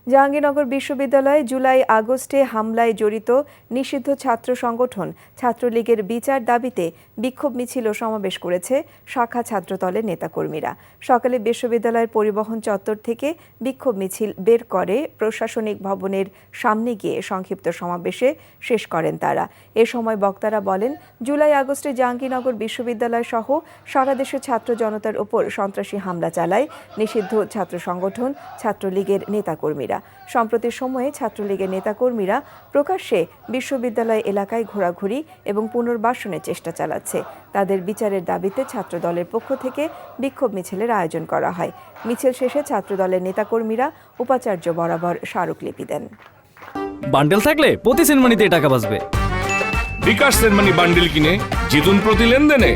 জাহাঙ্গীরনগর বিশ্ববিদ্যালয়ে জুলাই আগস্টে হামলায় জড়িত নিষিদ্ধ ছাত্র সংগঠন ছাত্রলীগের বিচার দাবিতে বিক্ষোভ মিছিল ও সমাবেশ করেছে শাখা ছাত্রদলের নেতাকর্মীরা। সকালে বিশ্ববিদ্যালয়ের পরিবহন চত্বর থেকে বিক্ষোভ মিছিল বের করে প্রশাসনিক ভবনের সামনে গিয়ে সংক্ষিপ্ত সমাবেশে শেষ করেন তারা। এ সময় বক্তারা বলেন, জুলাই আগস্টে জাহাঙ্গীরনগর বিশ্ববিদ্যালয় সহ সারা দেশের ছাত্র জনতার ওপর সন্ত্রাসী হামলা চালায় নিষিদ্ধ ছাত্র সংগঠন ছাত্রলীগের নেতাকর্মীরা। সম্প্রতি সময়ে ছাত্রলীগের নেতাকর্মীরা প্রকাশ্যে বিশ্ববিদ্যালয় এলাকায় ঘোরাঘুরি এবং পুনর্বাসনের চেষ্টা চালাচ্ছে। তাদের বিচারের দাবিতে ছাত্রদলের পক্ষ থেকে বিক্ষোভ মিছিলের আয়োজন করা হয়। মিছিল শেষে ছাত্রদলের নেতাকর্মীরা উপাচার্য বরাবর স্মারকলিপি দেন। বান্ডেল থাকলে প্রতি সেনমানিতে টাকা বাঁচবে। বিকাশ সেনমানি বান্ডেল কিনে জিতুন প্রতি লেনদেনে।